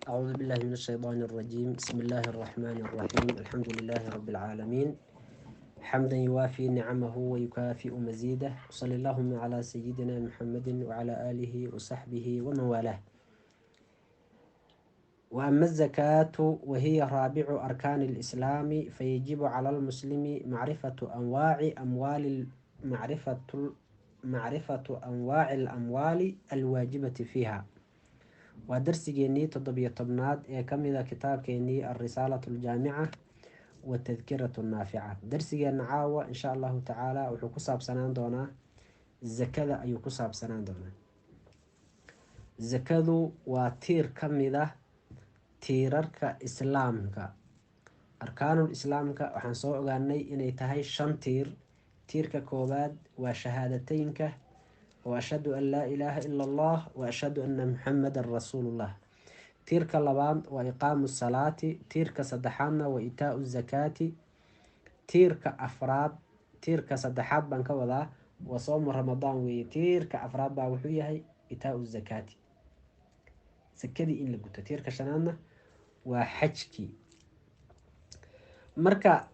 أعوذ بالله من الشيطان الرجيم. بسم الله الرحمن الرحيم. الحمد لله رب العالمين، حمدا يوافي نعمه ويكافئ مزيده، وصلى اللهم على سيدنا محمد وعلى آله وصحبه ومن والاه. وأما الزكاة وهي رابع أركان الإسلام، فيجب على المسلم معرفة أنواع الأموال الواجبة فيها. ودرسيني تضبية طبناد كمذا كتاب كيني الرسالة الجامعة والتذكرة النافعة. درسينا عاوة إن شاء الله تعالى وحكساب سنان دونا الزكاة أي كساب سنان دونا. الزكاة وتير كمذا تيرارك إسلامك أركان الإسلامك وحنسوء غاني إني تهي شن تيرك كوباد وشهادتينك وأشهد أن لا إله إلا الله وأشهد أن محمد رسول الله. تيرك اللبان وإقام الصلاة. تيرك صدحان وإيتاء الزكاة. تيرك أفراد. تيرك صدحات بانك وضع وصوم رمضان. وتيرك أفراد باوحوية إيتاء الزكاة. سكدي إن لقلت تيرك شنانا وحجكي مركا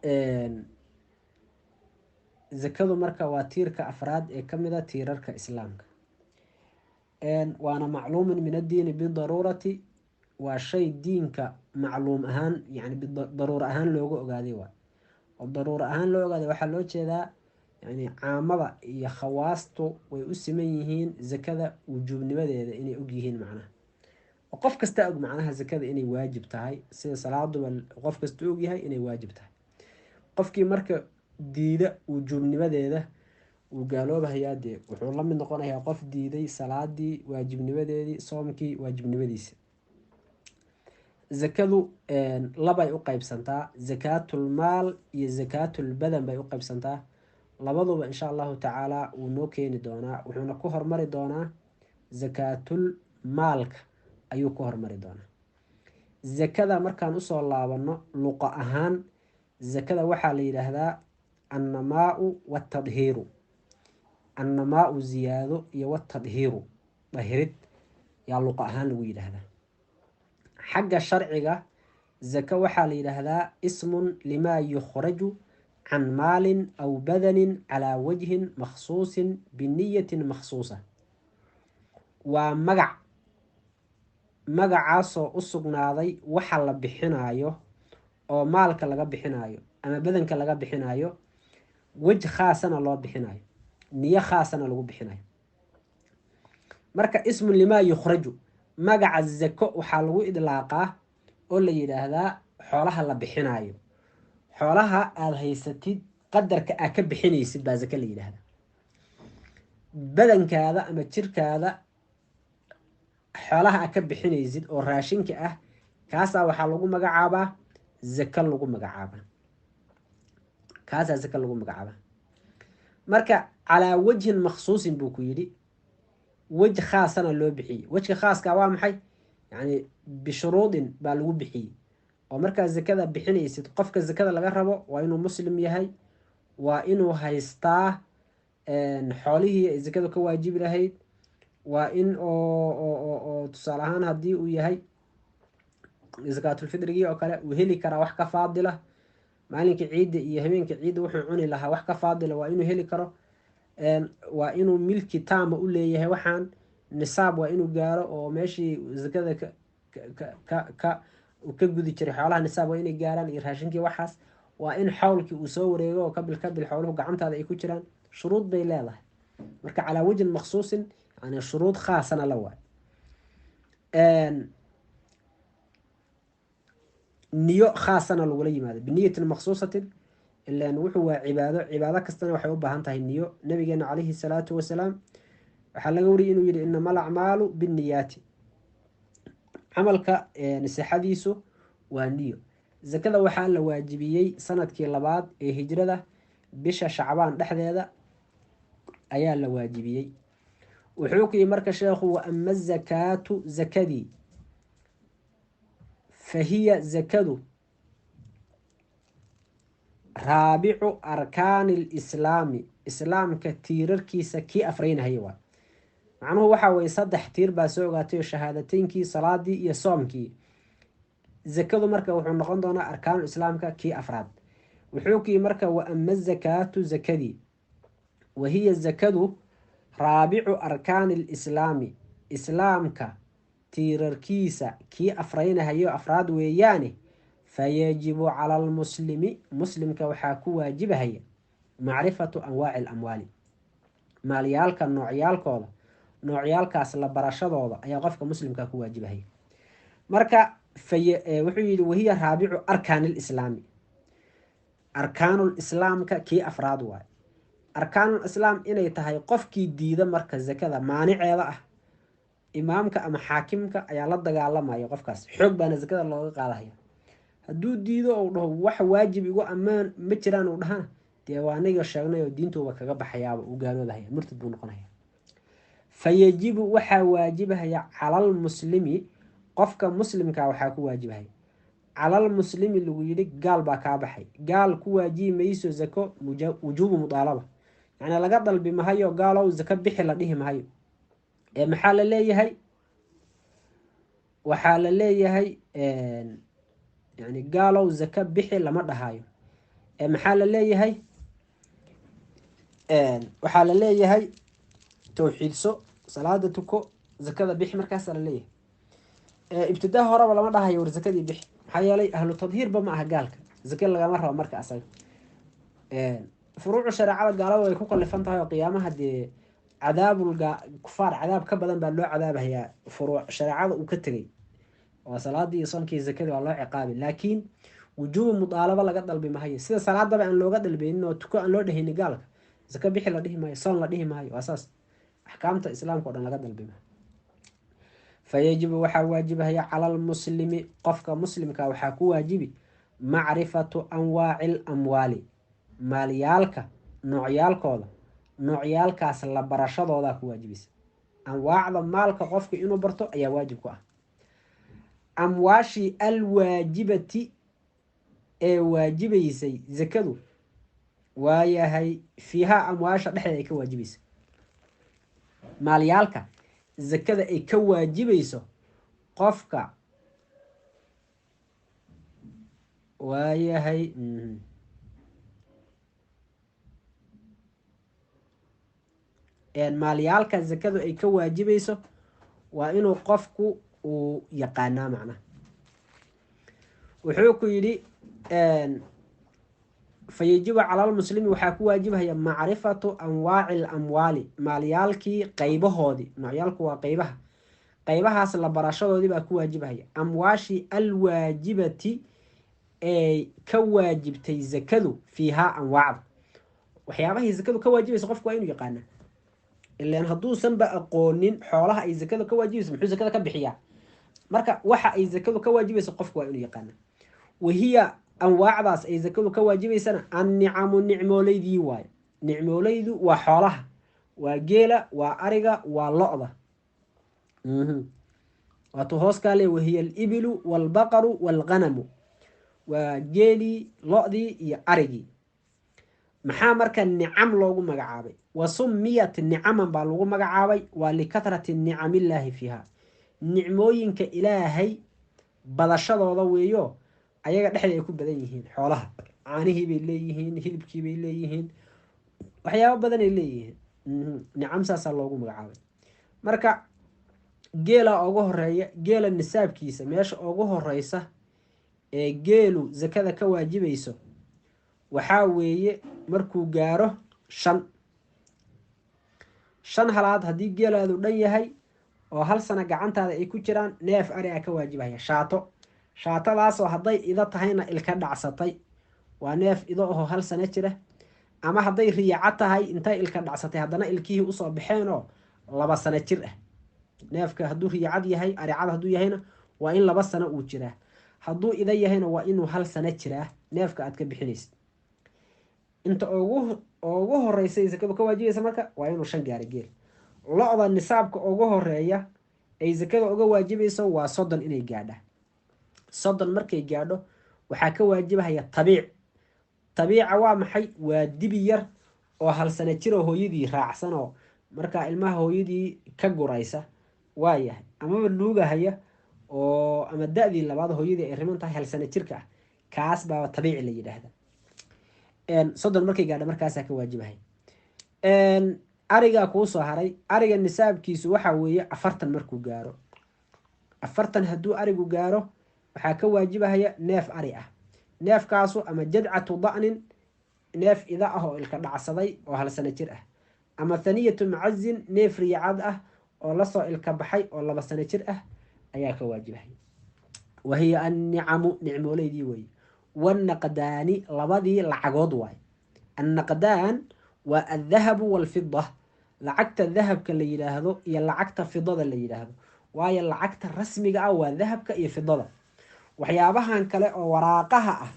زكاة مركا وتيرك أفراد كمذا تيرك إسلامك وأنا معلوم من الدين بالضرورة وشيء دينك معلوم أهان يعني بالضرورة أهان لوجو أقادي والضرورة أهان لوجو أقادي وحلوش ذا يعني عامضة يا خواسته ويسميهين زكاة وجوب نبذة إني أجيهين معنا وقف كستأج معناها زكاة إني واجب تهاي سيد صلاة وقف كستأجيها إني واجب تهاي قف كي مركب ديدة وجوب نبذة وقالوا بهيادي وحول من نقول هي قف ديدي صلاة دي واجب نبذة صومكي واجب نبذة. زكاة لبا يقيب سنتا زكاة المال زكاة البدن بيقيب سنتا لبضو إن شاء الله تعالى ونوكين دونا وحنا كهر مري دونا زكاة المالك أيو كهر مري دونا. زكاة مركان أصول الله بنا لقاء أهان زكاة وحالي لهذا النماء والتطهير. النماء زيادة والتطهير ظهرت يا لقاء أهان لويل هذا حق الشرع. زكاة وحالي لهذا اسم لما يخرج عن مال أو بدن على وجه مخصوص بنية مخصوصة. ومقع عاصو أسقناضي وحال بحنايو أو مالك لغا بحنايو أما بدنك لغا بحنايو وجه خاصنا لو بحنايو نية خاصنا لو بحنايو مركا اسم لما يخرج مقع الزكاة وحالو إدلاقه oo la yiraahdaa xoolaha la bixinayo xoolaha aad haysatid qadarka aad ka bixinaysid baa zaka la yiraahdaa badankaada ama jirkaada xoolaha aad ka bixinaysid oo raashinka ah kaasa waxa lagu magacaabaa zaka lagu magacaabaa kaasa zaka lagu magacaabaa marka ala wajhin makhsuusin buu ku yiri wajh khaasana loo bixiyo wajhka khaaska waa maxay يعني بشروط بالغو بحي ومركز زكاة بحنيسد قفك الزكاة لغا ربو وإنه مسلم يهي وإنه هيستاه حوله الزكاة كواجب لهي وإن تصالحان هدي ويهي زكاة الفدرية وكلا وهلي كرا وحكا فاضلة مالك عيد يهمينك عيد وحن عوني لها وحكا فاضلة وإنه هلي كرا وإنه ملكي تام أولي يهي وحان نصاب وإنه جاره وماشي زكاة وكجودي شري حوالها نصاب وإنه جاران إرهاشنكي وحاس وإن حولك وصوري وقبل حوله قعمت هذا يكون شران شروط بيلاله مركا على وجه مخصوص يعني شروط خاصة الأول نيو خاصة الأولي ماذا بنية مخصوصة إلا نوحوا عبادة كستنا وحيوبها هانتها النيو نبينا عليه الصلاة والسلام waxaa laga wariyay inuu yiri inama al-a'maalu bin-niyaati amalka nasixadiisu waa niyo zakada waxaa la waajibiyay sanadkii labaad ee hijrada bisha shacbaan dhexdeeda ayaa la waajibiyay wuxuu ku marka sheekhu wa amma zakatu zakadi fahiya zakadu raabi'u arkaanil islaami islaamka tiirarkiisa kii afreynahaya waa معناه waxa way saddex tiir baa soo ogaatay shahaadatiinkii salaadii iyo soomkii zakadu marka wuxuu noqon doonaa arkaanu islaamka kii afraad. wuxuu kii marka wa ama zakaatu zakadii wahiya zakadu raabicu arkaani lislaami islaamka tiirarkiisa kii afraynahayo afraad weeyaane fayajibu cala almuslimi muslimka waxaa ku waajibahaya macrifatu anwaaci alamwaali maalyaalka noocyaalkooda noocyaalkaas la barashadooda ayaa qofka muslimka ku waajibahaya. marka wuxuu yidhi wahiya raabicu arkaani lislaami arkaanul islaamka kii afraad waaye. arkaanul islaam inay tahay qofkii diida marka zakada maaniceeda ah imaamka ama xaakimka ayaa la dagaalamaya qofkaas xoog baana zakada looga qaadahaya. hadduu diido ou dhaho wax waajib igu ammaan ma jiraan uu dhahana dee waa aniga sheegnay oo diintuuba kaga baxayaaba uu gaaloodahaya murtad buu noqonaya. fayajibu waxaa waajibahaya calal muslimi qofka muslimka waxaa ku waajibahaya calal muslimi lagu yidhi gaal baa kaa baxay gaal ku waajibi mayso zako wujuubu mudaalaba yacni laga dalbi mahayo gaalow zako bixi la dhihi mahayo ee maxaa la leeyahay waxaa la leeyahay yani gaalow zako bixi lama dhahayo ee maxaa la leeyahay waxaa la leeyahay towxiidso salaada tuko zakada bixi markaasa la leeyahay. ibtidaa horeba lama dhahayo war zakadii bixi maxaa yeelay ahlu tadhiirba ma aha gaalka zake lagama rabo marka asaga. furuucu shareecada gaalada way ku kalifan tahay oo qiyaamaha dee cadaabul kufaar cadaab ka badan baa loo cadaabahayaa furuuc shareecada uu ka tegay oo salaadii iyo sonkii zakadii waa loo ciqaabi laakiin wujuubu mudaalaba laga dalbi mahayo sida salaadaba aan looga dalbaynin oo tuko aan loo dhehayni gaalka zaka bixi la dhihi maayo soon la dhihi maayo waa saas axkaamta islaamka o dhan laga dalbi maayo. fayajibu waxaa waajibahaya cala almuslimi qofka muslimka waxaa ku waajibi macrifatu anwaaci lamwaali maalyaalka noocyaalkooda noocyaalkaas la barashadoodaa ku waajibaysa. anwaacda maalka qofka inuu barto ayaa waajib ku ah. amwaashii alwaajibati ee waajibaysay zakadu waayahay fiihaa amwaasha dhexdeeda ay ka waajibaysa maalyaalka zakada ay ka waajibayso qofka waayahay maalyaalka zakadu ay ka waajibayso waa inuu qofku uu yaqaanaa macnaha. wuxuu ku yidhi fayajibu cala almuslimi waxaa ku waajibahaya macrifatu anwaaci alamwaali maalyaalkii qaybahoodii noocyaalku waa qaybahaas la barashadoodii baa ku waajibahaya. amwaashii alwaajibati ee ka waajibtay zakadu fiihaa anwaacda waxyaabahay zakadu ka waajibaysa qofku waa inuu yaqaana ilaan hadduusanba aqoonin xoolaha ay zakadu ka waajibayso muxuu zakada ka bixiyaa. marka waxa ay zakadu ka waajibayso qofku waa inuu yaqaana. wahiya anwaacdaas ay zakadu ka waajibaysana annicamu nicmooleydii waayo. nicmoolaydu waa xoolaha waa geela waa ariga waa lo-da waatuu hoos kaa le wahiya alibilu waalbaqaru waalghanamu waa geelii lo-dii iyo arigii. maxaa marka nicam loogu magacaabay wa sumiyat nicaman baa lagu magacaabay waa likahrati nicamillaahi fiiha nicmooyinka ilaahay badashadooda weeyo ayaga dhexda ay ku badan yihiin. xoolaha caanihii bay leeyihiin hilibkii bay leeyihiin waxyaabo badan ay leeyihiin nicam saasaa loogu magacaabay. marka geela ugu horeeya geela nisaabkiisa meesha ugu horeysa ee geelu zakada ka waajibayso waxaa weeye markuu gaaro 5 halaad haddii geelaadu dhan yahay oo 1 sano gacantaada ay ku jiraan neef ari a ka waajibaya shaatadaasoo hadday ido tahayna ilka dhacsatay waa neef ido ahoo 1 sano jira ama hadday riyaca tahay intay ilka dhacsatay haddana ilkihii usoo baxeenoo 2 sano jir ah. neefka hadduu riyacad yahay aricad hadduu yahayna waa in 2 sano uu jiraa hadduu ida yahayna waa inuu 1 sano jiraa neefka aad ka bixinaysid. inta ugu horeysay zakadu ka waajibaysa marka waa inuu 5 gaari geel. lo-da nisaabka ugu horeeya ay zakada uga waajibayso waa 30 inay gaadha. 30 markay gaadho waxaa ka waajibahaya tabiica waa maxay waa dibi yar oo 1 sano jir oo hooyadii raacsan oo markaa ilmaha hooyadii ka guraysa waayahay amaba nuugahaya oo ama da-dii labaad hooyadii ay riman tahay hal sano jirka ah kaas baa tabiici la yidhaahda. soddon markay gaadha markaasaa ka waajibahay. arigaa kuu soo haray. ariga nisaabkiisu waxa weeye 40 markuu gaaro. 40 hadduu arigu gaaro waxaa ka waajibahaya neef ari ah. neefkaasu ama jadcatu da'nin neef ida ah oo ilka dhacsaday oo hal sano jir ah, ama thaniyatu macazin neef riyacad ah oo lasoo ilka baxay oo 2 sano jir ah ayaa ka waajibahaya. wahiya annicamu nicmooleydii weeye. wannaqdaani labadii lacagood waaye. annaqdaan waa aldahabu walfida, lacagta dahabka la yidhaahdo iyo lacagta fidada la yidhaahdo. waayo lacagta rasmiga ah waa dahabka iyo fidada. waxyaabahan kale oo waraaqaha ah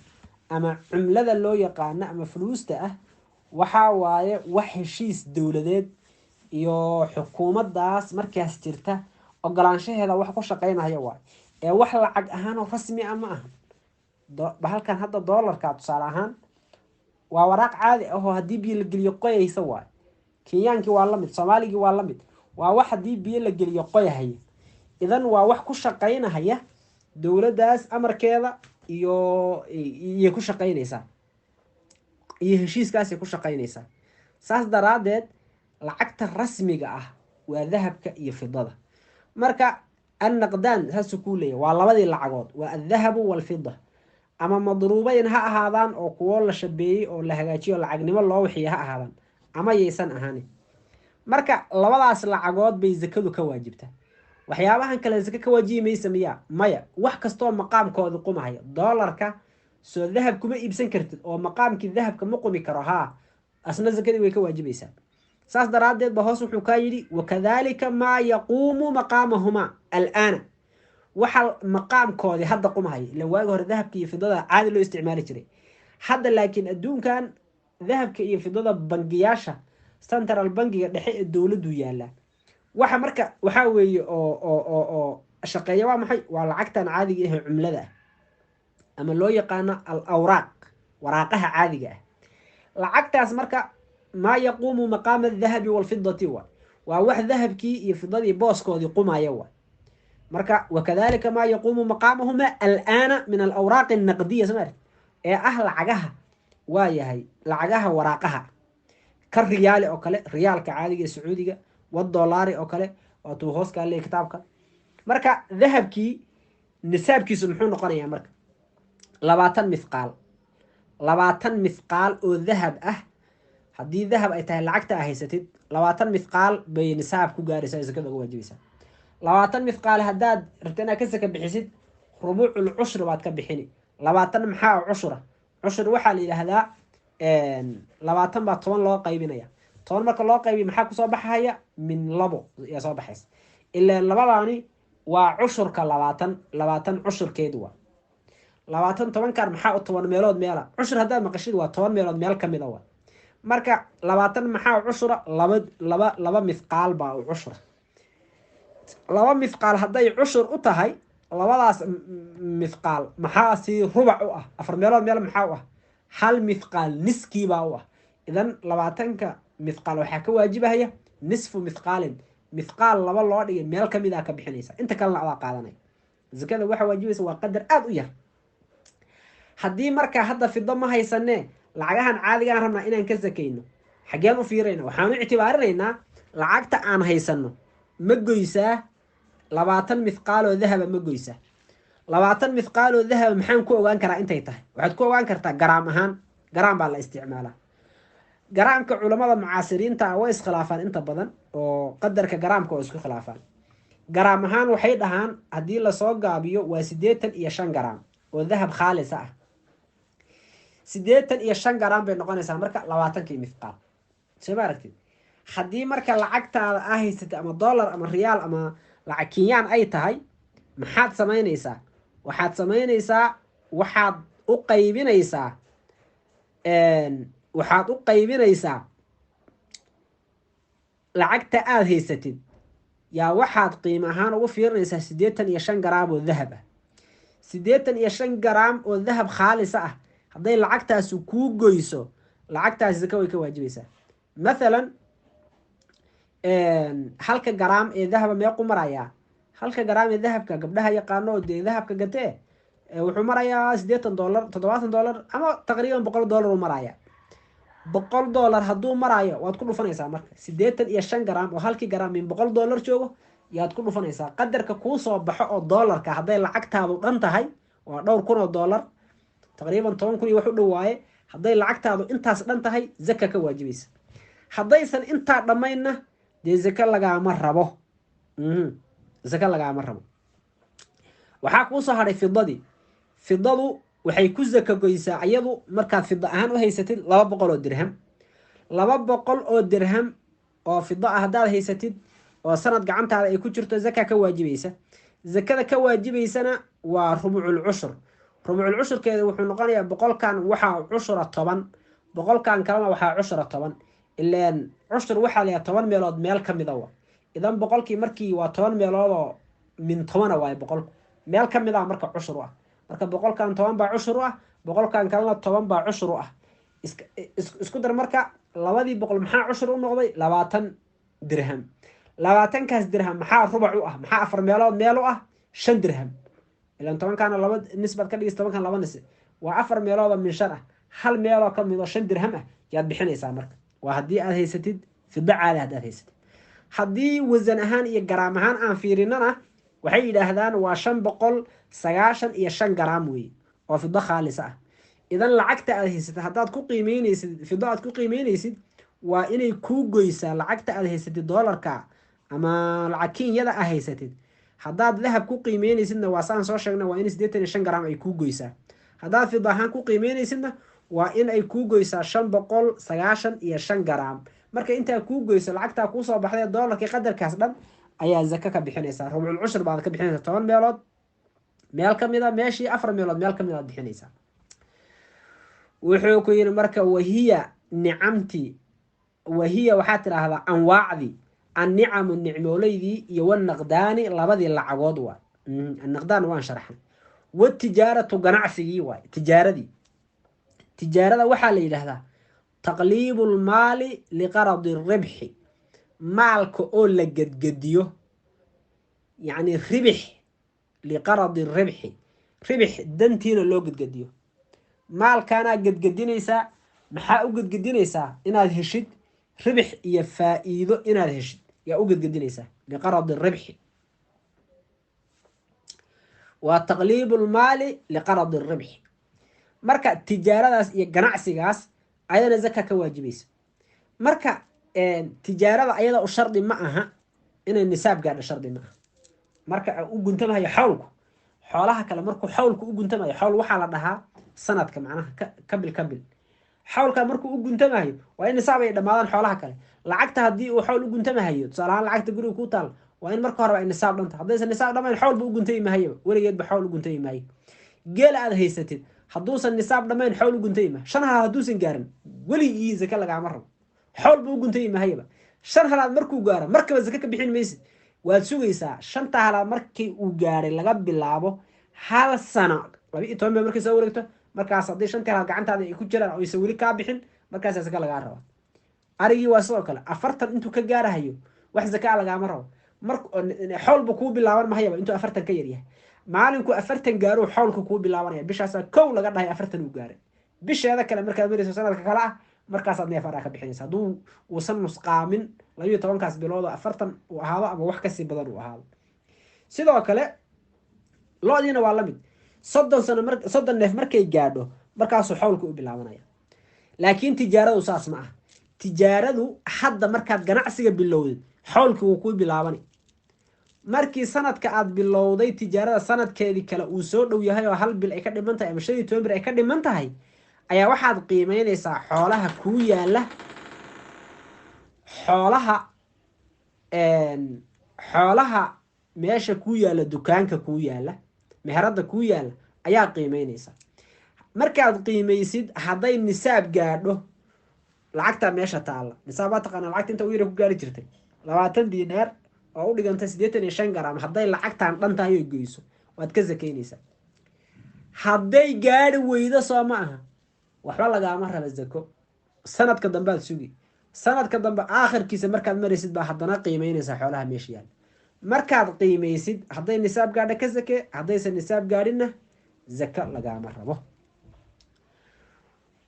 ama cumlada loo yaqaano ama fuluusta ah waxaa waaye wax heshiis dowladeed iyo xukuumadaas markaas jirta ogolaanshaheeda wax ku shaqeynaya waaye, ee wax lacag ahaan oo rasmi ah ma aha. halkan hadda doolarka tusaale ahaan waa waraaq caadi ah oo haddii biyo la geliyo qoyaysa waaye. kenyaankii waa lamid, soomaaligii waa lamid. waa wax haddii biyo la geliyo qoyahaya. idan waa wax ku shaqeynahaya dowladdaas amarkeeda iyo ku shaqeynaysaa, iyo heshiiskaasay ku shaqeynaysaa. saas daraadeed lacagta rasmiga ah waa dahabka iyo fidada. marka annaqdaan saasuu kuu leeyahy waa labadii lacagood, waa aldahabu walfida, ama madruubayn ha ahaadaan oo kuwo la shabeeyey oo la hagaajiyo lacagnimo loo wixiya ha ahaadaan, ama yaysan ahaanin. marka labadaas lacagood bay zakadu ka waajibtaa. waxyaabahan kale zaka ka waajibi maysa miyaa? maya. wax kastoo maqaamkooda qumahaya. doolarka soo dahab kuma iibsan kartid oo maqaamkii dahabka ma qumi karo, haa asna zakadii way ka waajibaysaa. saas daraadeed ba hoos wuxuu kaa yidhi wakadalika maa yaquumu maqaamahumaa alaana, waxa maqaamkoodii hadda qumahaya. ila waagi hore dahabka iyo fidada caadi loo isticmaali jiray. hadda laakiin adduunkan dahabka iyo fidada bangiyaasha central bankiga dhexe ee dowladdu yaalaa. waxa marka waxaa weeye oo shaqeeya waa maxay? waa lacagtan caadiga ah ee cumlada ah ama loo yaqaano al awraaq, waraaqaha caadiga ah. lacagtaas marka maa yaquumu maqaama adahabi walfidati waa wax dahabkii iyo fidadii booskoodii qumaya waay. marka wakadalika maa yaquumu maqaamahuma alaana min alawraaqi annaqdiya samaart ee ah lacagaha, waa yahay lacagaha waraaqaha ka riyaali oo kale, riyaalka caadiga ee sacuudiga, والدولار oo kale oo tuu hoos ka leeyahay kitaabka. marka dahabkii nisaabkiisu muxuu noqonayaa marka 20 mithqaal. 20 mithqaal oo dahab ah. haddii dahab ay tahay lacagta ay haysatid 20 mithqaal bay nisaab ku gaaraysaa zakada uga waajibaysaa. 20 mithqaal haddaad rabto inaad ka saka bixisid rubuucul cushri baad ka bixini. 20 maxaa cushra? cushri waxaa la yidhaahdaa 20 baa 10 loo qaybinaya. 10 marka loo qaybiyo maxaa kusoo baxaya? min 2 ayaa soo baxaysa. ilaa labadaani waa cushurka 20 cushurkeedu waa 20. 10 kaar maxaa u 10 meelood meela cushur haddaad maqashid waa 10 meelood meel ka mid ah waa. marka 20 maxaa cushura? laba mithqaal baa u cushura. 2 mithqaal hadday cushur u tahay, labadaas mithqaal maxaa si rubac u ah? 4 meelood meel maxaa u ah? 1 mithqaal niskii baa u ah. idan 20ka mithqaal waxaa ka waajibahaya nisfu mithqaalin, mithqaal 2 loo dhigay meel ka mid ah ka bixinaysa. inta kalena adaa qaadanay. zakada waxa waajibaysa waa qadar aad u yar. haddii marka hadda fido ma haysanee lacagahan caadigaan rabnaa inaan ka sakayno, xaggeen u fiirayna? waxaan u ictibaarinaynaa lacagta aan haysano ma goysaa 20 mithqaal oo dahaba ma goysaa? 20 mithqaal oo dahaba maxaan ku ogaan karaa intay tahay? waxaad ku ogaan kartaa garaam ahaan. garaam baa la isticmaalaa. garaamka culamada mucaasiriinta way iskhilaafaan inta badan oo qadarka garaamka oo isku khilaafaan. garaam ahaan waxay dhahaan haddii lasoo gaabiyo waa 85 garaam oo dahab khaalis ah. 85 garaam bay noqonaysaa marka 20kii mithqaal. soo ma aragtid? haddii marka lacagtaada aa haysatay ama dollar ama riyaal ama lacag kenyaan ay tahay, maxaad samaynaysaa? waxaad samaynaysaa waxaad u qaybinaysaa lacagta aad haysatid yaa waxaad qiimo ahaan ugu fiirinaysaa 85 garaam oo dahab ah. 85 garaam oo dahab khaalisa ah hadday lacagtaasi kuu goyso, lacagtaasi zaka way ka waajibaysaa. mathalan 1 garaam ee dahaba meequ marayaa? halka garaam ee dahabka gabdhaha yaqaano oo dee dahabka gatee wuxuu marayaa $80 $70 ama taqriiban $100 uu maraya. $100 hadduu maraayo waad ku dhufanaysaa marka 85 garaam oo halkii garaam min $100 joogo yaad ku dhufanaysaa qadarka kuu soo baxo oo doolarka hadday lacagtaadu dhan tahay waa dhowr kun oo dollar taqriiban 10 kun iyo wax u dhow waaye. hadday lacagtaadu intaas dhan tahay zaka ka waajibaysa. haddaysan intaa dhammaynna dee zaka lagaama rabo. zaka lagaama rabo. waxaa kuu soo hadhay fidadii. fidadu waxay ku zaka goysaa iyadu markaad fida ahaan u haysatid 200 oo dirham. 200 oo dirham oo fida ah haddaad haysatid oo sanad gacantaada ay ku jirto zaka ka waajibaysa. zakada ka waajibaysana waa rubucul cushr. rubucul cushrkeeda wuxuu noqonayaa 100kan waxaa cushra 10 100kan kalena waxaa cushra 10 ilaan cushr waxaa la 10 meelood meel ka mid ah. idan 100kii markii waa 10 meelood oo min 10 waay 100 meel ka mid ah marka cushr ah. marka 100kan 10 baa cushr ah 100kan kalena 10 baa cushr ah. isku dar marka labadii 100 maxaa cushr u noqday 20 dirham. 20kaas dirham maxaa rubuc u ah maxaa 4 meelood meel u ah 5 dirham. ilaan 10kan laba nisbad ka dhigis 10kan laba nis waa 4 meelood min 5 ah. hal meeloo ka mid oo 5 dirham ah yaad bixinaysaa marka. waa haddii aad haysatid fida caali haddaad haysatid. haddii wasan ahaan iyo garaam ahaan aan fiirinana waxay yidhaahdaan waa 595 garaam weeye oo fido khaalisa ah. idan lacagta aad haysatid haddaad ku qiimeynaysid fido aad ku qiimeynaysid waa inay kuu goysaa lacagta aad haysatid doolarka ama lacag kenyada aad haysatid. haddaad dahab ku qiimeynaysidna waa saan soo sheegnay waa in 85 garaam ay kuu goysaa. haddaad fido ahaan ku qiimeynaysidna waa in ay kuu goysaa 595 garaam. marka intaa kuu goyso lacagtaa kuu soo baxday doolarkii qadarkaas dhan ayaa zaka ka bixinaysaa. rubucul cushr baad ka bixinaysaa 10 meelood meel ka mid a meeshii 4 meelood meel ka mid aad bixinaysaa. wuxuu ku yidhi marka wahiya nicamtii wahiya waxaa tidhaahdaa anwaacdii annicamu nicmooleydii iyo wanaqdaani labadii lacagood waay. annaqdaan waan sharaxnay. watijaaratu ganacsigii waay tijaaradii. tijaarada waxaa la yidhaahdaa taqliibu lmaali liqaradi ribxi maalka oo la gedgediyo yacni ribix liqaradi ribxi ribix dantiina loo gedgediyo. maalkaanaa gedgedinaysaa maxaa u gedgedinaysaa inaad heshid ribix iyo faa'iido inaad heshid yaa u gedgedinaysaa liqaradi ribxi. waa taqliibu lmaali liqaradi ribxi. marka tijaaradaas iyo ganacsigaas ayadana zaka ka waajibaysa. marka tijaarada ayada u shardi ma aha inay nisaab gaadho shardi ma aha. marka u guntamayo xawlku xoolaha kale markuu xawlku u guntamayo xawl waxaa la dhahaa sanadka macnaha kabil xawlka markuu u guntamayo waa in nisaab ay dhammaadaan xoolaha kale. lacagta haddii uu xawl u guntamahayo tusaale ahaan lacagta guriga ku taal waa in marka horeba ay nisaab dhanta. haddaysan nisaab dhamayn xawlba u guntami mahayaba weligeedba xawl u guntami maayo. geela aad haysatid hadduusan nisaab dhammayn xawl u guntami maha. 5 halaad hadduusan gaarin weligii zaka lagaama rabo xawlba u guntami mahayaba. 5 halaad markuu gaaro markaba zaka ka bixin maysid waad sugaysaa 5 halaad markii uu gaaray laga bilaabo hal sano 12 baa markay soo wareegto markaas haddii 5 halaad gacantaada ay ku jiraan oo aysan weli kaa bixin markaas zaka lagaa rabo. arigii waa sidoo kale 40 intuu ka gaarahayo wax zaka lagaama rabo. xawlba kuu bilaaban mahayaba intuu 40 ka yaryahay. maalinku 40 gaaro xawlku kuu bilaabanaya bishaasa kow laga dhahay 40 uu gaaray. bisheeda kale markaad marayso sanadka kale ah markaasaad neef araa ka bixinaysa hadduu uusan nusqaamin 12kaas bilood oo 40 uu ahaado ama wax kasii badan uu ahaado. sidoo kale loodiina waa la mid 30 neef markay gaadho markaasuu xawlku u bilaabanaya. laakiin tijaaradu saas ma ah. tijaaradu hadda markaad ganacsiga bilowdid xawlku wuu kuu bilaabanay. markii sanadka aad bilowday tijaarada sanadkeedii kale uu soo dhow yahay oo hal bil ay ka dhiman tahay ama 15 bil ay ka dhiman tahay ayaa waxaad qiimeynaysaa xoolaha kuu yaala xoolaha meesha kuu yaala dukaanka kuu yaala meherada kuu yaala ayaa qiimeynaysaa. markaad qiimeysid hadday nisaab gaadho lacagta meesha taala nisaabaa taqaana lacagta inta u yara ku gaari jirtay 20 diinaar oo u dhigantay 85 garaam hadday lacagtan dhan tahay oo goyso waad ka zakaynaysaa. hadday gaari weydo soo ma aha waxba lagaama raba zako. sanadka dambe aad sugi sanadka dambe aakhirkiisa markaad maraysid baa haddana qiimeynaysaa xoolaha meesha yaala. markaad qiimaysid hadday nisaab gaadha ka zake, haddaysan nisaab gaadhinna zaka lagaama rabo.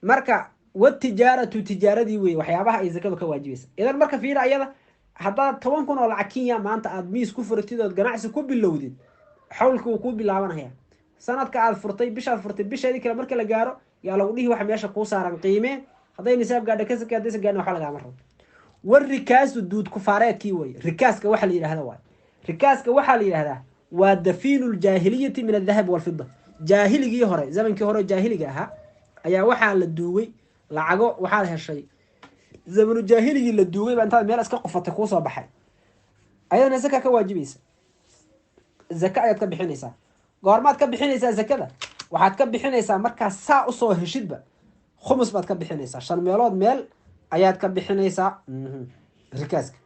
marka watijaaratu tijaaradii wey waxyaabaha ay zakadu ka waajibaysa. idan marka fiira ayada haddaad 10 kun oo lacag Kenya maanta aad miis ku furatid ood ganacsi ku bilowdid, xawlka uu ku bilaabanaya sanadka aad furtay bishaad furtay bisheedii kale marka la gaaro yaa lagu dhihi wax meesha ku saaran qiime hadday nisaab gaadha ka zake, haddaysan gaadhin wax lagaama rabo. warikaasu duud kufaareedkii wey. rikaaska waxa la yidhaahda waay. rikaaska waxaa la yidhahdaa waa dafiinu ljaahiliyati min aldahab walfida. jaahiligii hore, zamankii hore jaahiliga ahaa ayaa waxaa la duugay lacago, waxaad heshay zamanu jaahiligii la duugay baa intaad meel iska qofatay kuu soo baxay, ayadana zaka ka waajibaysa. zaka ayaad ka bixinaysaa. goormaad ka bixinaysaa zakada? waxaad ka bixinaysaa markaa saa usoo heshidba khumus baad ka bixinaysaa, 5 meelood meel ayaad ka bixinaysaa rikaaska.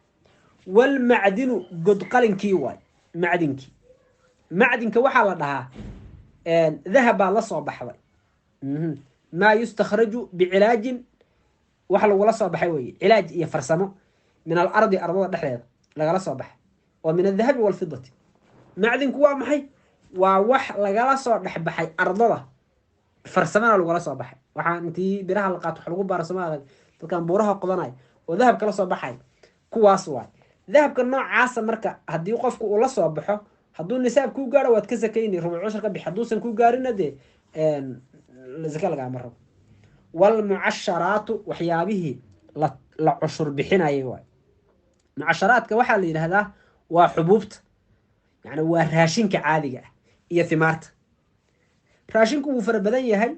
walmacdinu godqalinkii waay. macdinkii, macdinka waxaa la dhahaa dahab baa la soo baxday. maa yustakhraju bicilaajin, wax lagula soo baxay weye, cilaaj iyo farsamo min alardi, ardada dhexdeeda lagala soo baxay, oo min aldahabi walfidati. macdinku waa maxay? waa wax lagala soo dhexbaxay ardada, farsamana lagula soo baxay. waxaa intii biraha la qaato wax lagu baaro Soomaaliya dadkan buuraha qodanay oo dahab kala soo baxay, kuwaas waay. dahabka noocaasa marka haddii qofku uu la soo baxo, hadduu nisaab kuu gaaro waad ka sakayni, rubuc cushur ka bixi, hadduusan kuu gaarina dee zaka lagaama rabo. walmucasharaatu waxyaabihii la cushur bixinayay waay. mucasharaadka waxaa la yidhaahdaa waa xubuubta, yani waa raashinka caadiga ah iyo thimaarta. raashinku wuu fara badan yahay.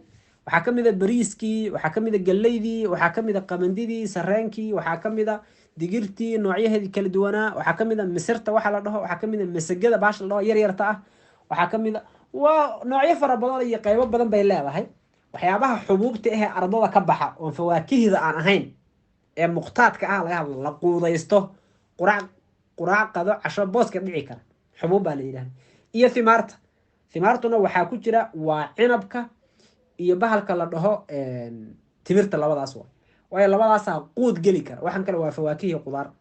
waxaa ka mid a bariiskii, waxaa ka mid a gallaydii, waxaa ka mid a qamandidii, sareenkii, waxaa ka mid a digirtii noocyaheedii kala duwanaa, waxaa ka mid a misirta waxa la dhaho, waxaa ka mid a masagada baasha la dhaho yaryarta ah, waxaa ka mid a waa noocyo fara badan iyo qaybo badan bay leedahay. waxyaabaha xubuubta ahee ardada ka baxa oon fawaakihda aan ahayn ee muqtaadka ah laga hadlo, la quudaysto, quraac qado, casho booska dhici kara, xubuub baa la yidhahda. iyo thimaarta. thimaartuna waxaa ku jira waa cinabka iyo bahalka la dhaho timirta, labadaas waa. waayo labadaasaa quud geli kara, waxaan kale waa fawaakih iyo qudaar.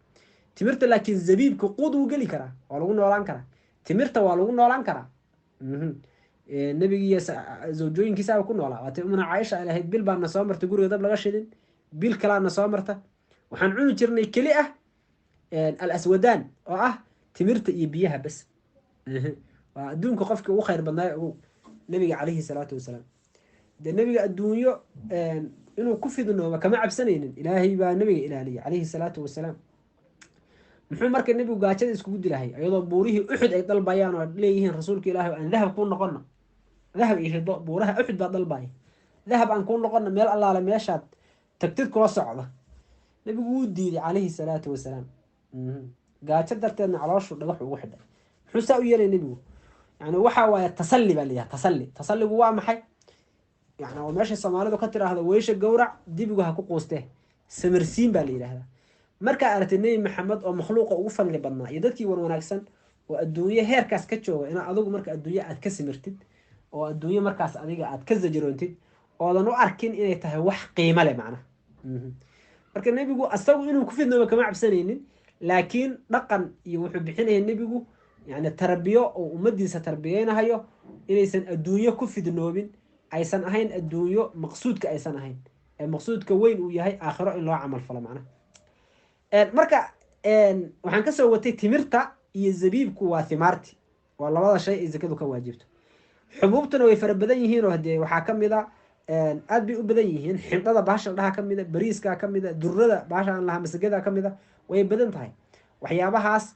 timirta laakiin zabiibka quud wuu geli karaa, waa lagu noolaan karaa. timirta waa lagu noolaan karaa. nabigiiyo zawjooyinkiisaaba ku noolaa. waatay umna caaisha ay lahayd bil baa na soo marta guriga dab laga shidin, bil kalaa na soo marta, waxaan cuni jirnay keli ah alaswadaan oo ah timirta iyo biyaha bas. waa adduunka qofkii ugu khayr badnaay ugu nabiga calayhi salaatu wasalaam. dee nabiga adduunyo inuu ku fidnooba kama cabsanaynin, ilaahay baa nabiga ilaaliya calayhi salaatu wasalaam. muxuu marka nabigu gaajada iskugu dilahay iyadoo buurihii uxud ay dalbayaan oo leeyihiin rasuulka ilaahay aan dahab kuu noqono, dahab iyo fido, buuraha uxud baa dalbaya, dahab aan kuu noqono, meel allaale meeshaad tagtid kula socda. nabigu wuu diiday calayhi salaatu wasalaam. gaajo darteedna calooshu dhagax ugu xidhay. muxuu saa u yeelay nabigu? yani waxaa waaye tasalli baa layahay. tasalligu waa maxay? yani oo meesha Soomaalidu ka tiraahdo weysha gowrac dibigu ha ku quustee, samarsiin baa la yidhaahdaa. markaa aragtay nebi maxamed oo makhluuqa ugu fadli badnaa iyo dadkii wanaagsan oo adduunye heerkaas ka jooga, inaa adigu marka adduunye aad ka simirtid oo adduunye markaas adiga aad ka zajiroontid oodan u arkin inay tahay wax qiimo leh macnaha. marka nebigu asagu inuu ku fidnooba kama cabsanaynin, laakiin dhaqan iyo wuxuu bixinaya nebigu yani tarbiyo oo ummadiisa tarbiyeynahayo inaysan adduunyo ku fidnoobin, aysan ahayn adduunyo maqsuudka aysan ahayn, ee maqsuudka weyn uu yahay aakhiro in loo camal falo macnaha. marka waxaan ka soo watay timirta iyo zabiibku waa thimaarti, waa labada shay ay zakadu ka waajibto. xubuubtuna way fara badan yihiin oo hadee waxaa ka mid a aad bay u badan yihiin. xindhada baasha la dhaha ka mid a, bariiska ka mid a, durrada baasha aan lahaa masagada ka mid a, way badan tahay. waxyaabahaas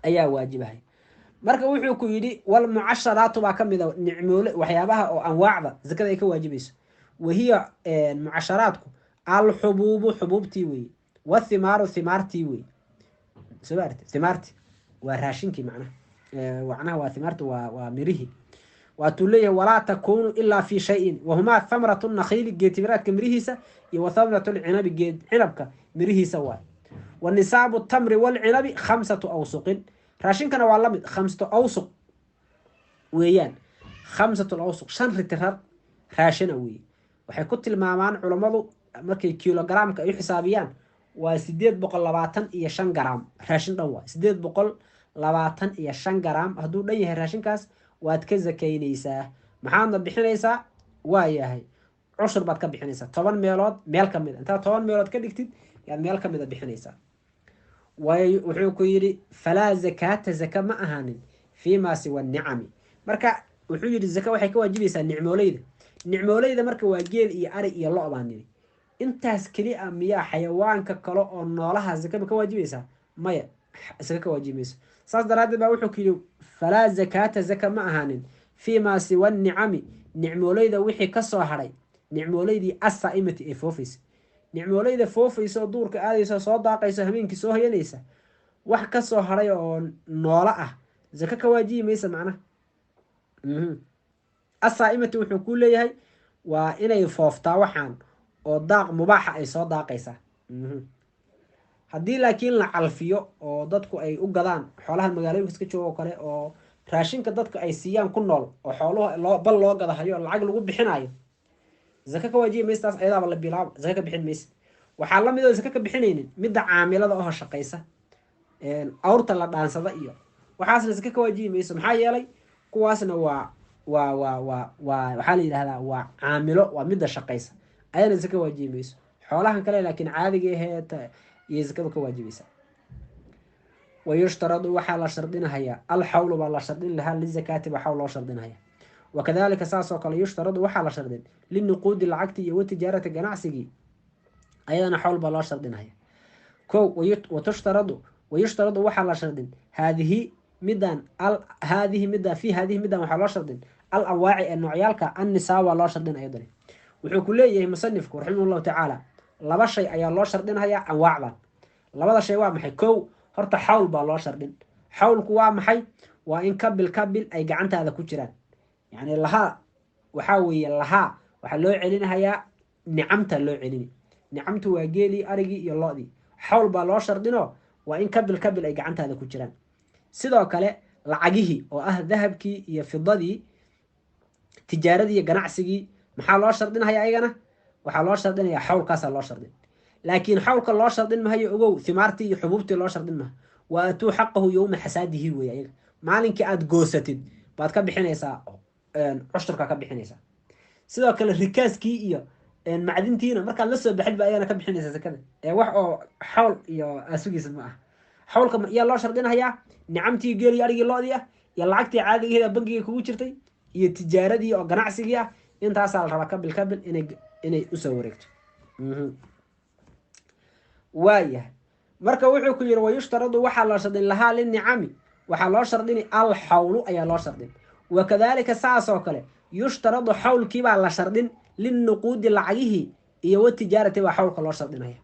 ayaa waajibahay. marka wuxuu ku yidhi walmucasharaatu baa ka mid a nicmoole waxyaabaha oo anwaacda zakada ay ka waajibayso. wahiya mucasharaadku alxubuubu xubuubtii weeye, wathimaaru thimaartii weeye. soo aragtay thimaarti waa raashinkii macnaha waa thimaarti waa mirihii. waatuu leeyahay walaa takuunu ilaa fi shayin wahumaa thamratu nakhiili geed timiraadka mirihiisa iyo wa thamratu lcinabi geed cinabka mirihiisa waay. wa nisaabu tamri walcinabi 5 awsuqin. raashinkana waa lamid 5 awsuq weeyaan. 5 awsuq 5 ritirar raashina weeye. waxay ku tilmaamaan culammadu markay kilogaraamka ay u xisaabiyaan waa 825 garaam raashin dhan waay. 25 garaam hadduu dhan yahay raashinkaas waad ka zakaynaysaa. maxaadna bixinaysaa? waa yahay cushur baad ka bixinaysaa 10 meelood meel ka mid a. intaad 10 meelood ka dhigtid yaad meel ka mid a bixinaysaa. wuxuu ku yidhi falaa zakaata zaka ma ahaanin fiimaa siwa nicami. marka wuxuu yidhi zaka waxay ka waajibaysaa nicmooleyda. nicmooleyda marka waa geel iyo ari iyo lo' baan nidhi. intaas keli a miyaa xayawaanka kale oo noolaha zaka ma ka waajibaysaa? maya, zaka ka waajibayso. saas daraaddeed baa wuxuu ku yidhi falaa zakaata zaka ma ahaanin fiimaa siwa nicami, nicmooleyda wixii ka soo hadhay, nicmooleydii assaa'imati ee foofaysa. nicmooleyda foofaysa oo duurka aadaysa, soo daaqaysa, habeenkii soo hoyanaysa, wax ka soo hadhay oo noolo ah zaka ka waajibi maysa macnaha. assaa'imati wuxuu ku leeyahay waa inay fooftaa waxaan oo daaq mubaaxa ay soo daaqaysaa. haddii laakiin la calfiyo oo dadku ay u gadaan xoolaha magaalooyinka iska jooga oo kale, oo raashinka dadka ay siiyaan ku nool, oo xooluhu bal loo gadahayo oo lacag lagu bixinayo, zaka ka waajibi maysa. taas ayadaaba la bilaabo, zaka ka bixin maysa. waxaa la mid oo zaka ka bixinaynin midda caamilada oo shaqaysa, awrta la dhaansada iyo waxaasna zaka ka waajibi mayso. maxaa yeelay kuwaasna waxaa la yidhahdaa waa caamilo, waa midda shaqaysa, ayana zaka waajibi mayso. xoolahan kale laakiin caadiga aheed iyo zakadu ka waajibaysa. wayushtaradu waxaa la shardinahayaa alxawlu baa la shardin lahaa lizakaati baa xawl loo shardinahaya. wakadalika saas oo kale yushtaradu waxaa la shardin linuquudi lacagti iyo watijaarati ganacsigii, ayadana xawl baa loo shardinahaya. wayushtaradu waxaa la shardin haadihi midaan waxaa loo shardin al awaaci ee noocyaalka annisaa waa loo shardin ayadani. wuxuu ku leeyahay musanifku raximah llahu tacaala 2 shay ayaa loo shardinhayaa anwaacdan. 2 shay waa maxay? kow, horta xawl baa loo shardin. xawlku waa maxay? waa in kabil ay gacantaada ku jiraan. yani lahaa waxaa weeye lahaa waxaa loo celinahayaa nicamta loo celini. nicamtu waa geelii, arigii iyo lo-dii. xawl baa loo shardinoo waa in kabil ay gacantaada ku jiraan. sidoo kale lacagihii oo ah dahabkii iyo fidadii, tijaaradii iyo ganacsigii, maxaa loo shardinhayaa ayagana? waxaa loo shardinayaa xawlkaasaa loo shardin. laakiin xawlka loo shardin mahayo, ogow, himaartii iyo xubuubtii loo shardin maha. wa atuu xaqahu yowma xasaadihi wey. ayaga maalinkii aad goosatid baad ka bixinaysaa, cushurka ka bixinaysaa. sidoo kale rikaaskii iyo macdintiina markaad la soo baxid ba ayagana ka bixinaysaa zakada. wax oo xawl iyo asugiisa ma ah. xawlka yaa loo shardinahayaa nicamtii geeliyo arigii lo-dii ah, iyo lacagtii caadigeeda bangiga kugu jirtay, iyo tijaaradii oo ganacsigii ah. intaasaa la rabaa kabil inay usoo wareegto. waayahay marka wuxuu ku yidhi wayushtaradu waxaa loo shardin lahaa linicami, waxaa loo shardini alxawlu ayaa loo shardin. wakadalika saas oo kale yushtaradu xawlkiibaa la shardin linuquudi lacagihii iyo watijaarati baa xawlka loo shardinaya.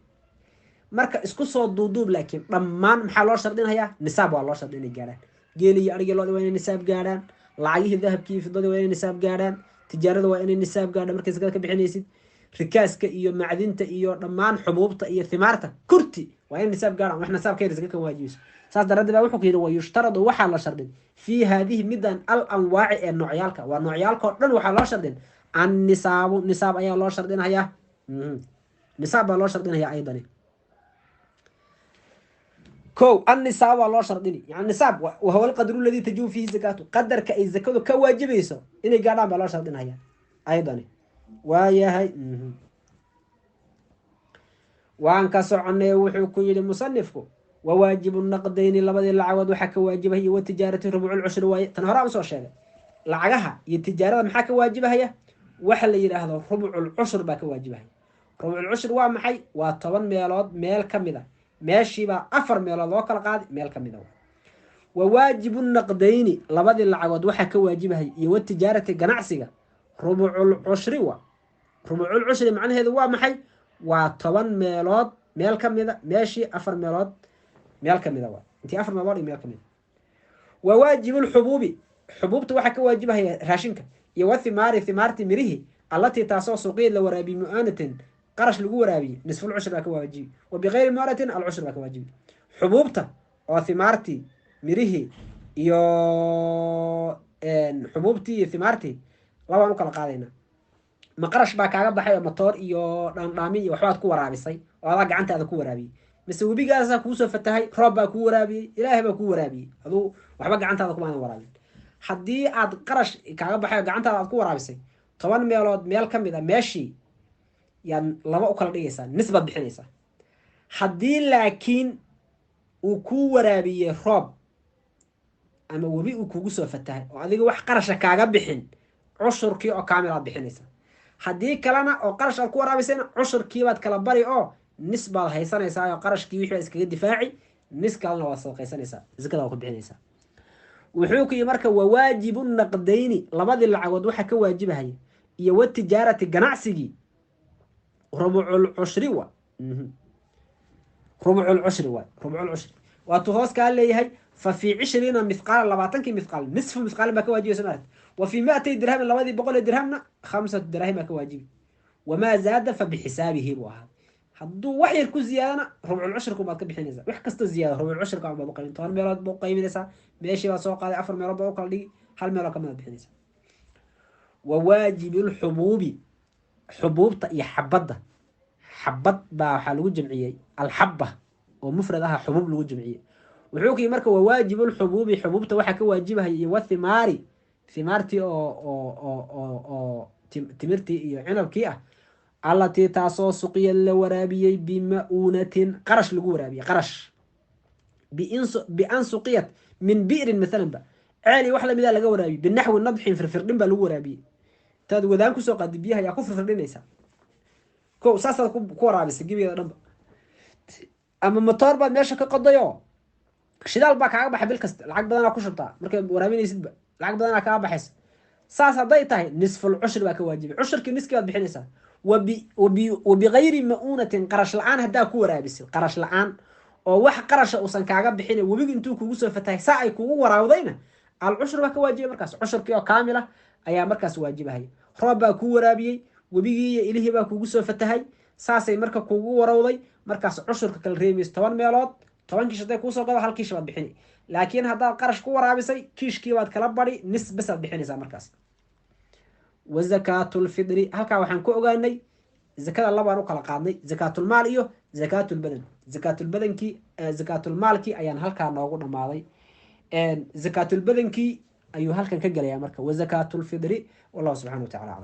marka isku soo duuduub, laakiin dhammaan maxaa loo shardinayaa? nisaab waa loo shardin inay gaadhaan. geeli iyo arigii lo-di waa inay nisaab gaadhaan. lacagihii dahabkii fidadii waa inay nisaab gaadhaan. tijaarada waa inay nisaab gaadha markay zakada ka bixinaysid. rikaaska iyo macdinta iyo dhammaan xubuubta iyo thimaarta kurti waa inay nisaab gaadhaan. wax nisaab ka yar zaka ka waajibayso. saas daraaddeed baa wuxuu ku yidhi wayushtaradu waxaa la shardin fii haadihi middan al anwaaci ee noocyaalka, waa noocyaalka oo dhan waxaa loo shardin annisaabu, nisaab ayaa loo shardinayaa. nisaab baa loo shardinayaa aydani. kow, annisaab baa loo shardini. yani nisaab wahuwa alqadru alladii tajibu fiihi zakaatu, qadarka ay zakadu ka waajibayso inay gaadhaan baa loo shardinaya aydani. waayahay waan ka soconay. wuxuu ku yidhi musanifku wawaajibu naqdayni, labadii lacagood waxaa ka waajibahaya, iyo watijaarati rubculcushri waaye. tan horaa usoo sheegay. lacagaha iyo tijaarada maxaa ka waajibahaya? waxa la yidhaahdo rubculcushur baa ka waajibahaya. rubculcushur waa maxay? waa 10 meelood meel ka mid a. meeshiibaa 4 meelood loo kala qaaday meel ka mid a. wawaajibu naqdayni, labadii lacagood waxaa ka waajibahaya, iyo watijaarati ganacsiga rubculcushri wa. rubculcushri macnaheedu waa maxay? waa 10 meelood meel ka mid a. meeshii 4 meelood meel ka mid a. intii 4 meelood iyo meel ka mid a. wawaajibu lxubuubi, xubuubta waxaa ka waajibahaya raashinka, iyo wathimaari, thimaarti mirihii, allatii taasoo suuqiyad la waraabiye mu'aanatin qarash lagu waraabiye, nisfulcushri baa ka waajibi. wa bikayri mu'aanatin alcushri baa ka waajibi. xubuubta oo thimaartii, mirihii iyo xubuubtii iyo thimaartii labaan u kala qaadaynaa. ma qarash baa kaaga baxay oo matoor iyo dhaandhaami iyo waxbaad ku waraabisay oo adaa gacantaada ku waraabiyey, mise webigaasaa kuusoo fatahay roob baa kuu waraabiyey ilaahay baa kuu waraabiyey aduu waxba gacantaada kumaadan waraabin haddii aad qarash kaaga baxay gacantaada aad ku waraabisay 10 meelood meel ka mid a meeshii yaad laba u kala dhigaysaa nisbaad bixinaysaa haddii laakiin uu kuu waraabiyey roob ama webi uu kugu soo fatahay oo adiga wax qarasha kaaga bixin cushurkii oo kaamil aad bixinaysaa haddii kalena oo qarash aad ku waraabisayna cushurkii baad kala bari oo nis baad haysanaysaa oo qarashkii wixii iskaga difaaci nis kalena waad sadaqaysanaysaa zakada waad ku bixinaysaa wuxuu ku yiri marka wawaajibu naqdayni labadii lacagood waxa ka waajibahaya iyo watijaarati ganacsigii rubucul ushri wa rubucul ushri waatu hoos ka leeyahay ففي 20 مثقال 20 مثقال نصف مثقال ما كواجب سمعت وفي 200 درهم لوادي بقول درهمنا 5 دراهم كواجب وما زاد فبحسابه بوها حدو وحي الكو زيادة ربع العشر كما كبحينيسا وح كست زيادة ربع العشر كما بقيم طول ميلاد بقيمينيسا ماشي با سوق هذا 4 ميلاد بقول لي هل ميلاد كما بحينيسا وواجب الحبوب حبوب يا حبده حبد با waxa lagu jamciyay alhabba oo mufradaha xubub lagu jamciyay wuxuu marka waajib alhububi xububta waxa ka waajibahay iyo wathimaari thimarti oo timirti iyo cinabki ah allati taasoo suqiya la waraabiyay bimaunatin qarash lagu waraabiyay qarash bi an suqiyat min bi'r مثلا ba aali wax la mid ah laga waraabiyay binahwi nadhin firfirdin ba lagu waraabiyay taad wadaan ku soo qaadi biyaha ya ku firfirdinaysa ko saasad ku waraabisay gibiga dhanba ama motor baad meesha ka qadayo shidaal baa kaaga baxay bil kasta lacag badan ku shubtaa markay waraabinaysidba lacag badan kaaga baxaysa saas haday tahay nisful ushri baa ka waajibay ushrki niskiibaad bixinaysaa wabi ghayri ma'unatin qarash la'aan hadaa ku waraabisay qarash la'aan oo wax qarasha uusan kaaga bixin webiga intuu kugu soo fatahay saa ay kugu waraawdayna al ushri baa ka waajibay markaas ushrki oo kaamil ah ayaa markaas waajibahay roob baa ku waraabiyay webigii iyo ilaahi baa kugu soo fatahay saasay marka kugu warawday markaas ushurka kala reemis 10 meelood 10 kiish haday ku soo qado hal kiish baad bixini laakiin hadaa qarash ku waraabisay kiishkii baad kala bari nisbas aad bixinaysaa markaas wa zakatul fidri halka waxaan ku ogaanay zakada labaan u kala qaadnay zakatul maal iyo zakatul badan zakatul maalki ayaan halka noogu dhamaaday zakatul badankii ayuu halkan ka galaya marka wa zakatul fidri wallahu subhanahu wa ta'ala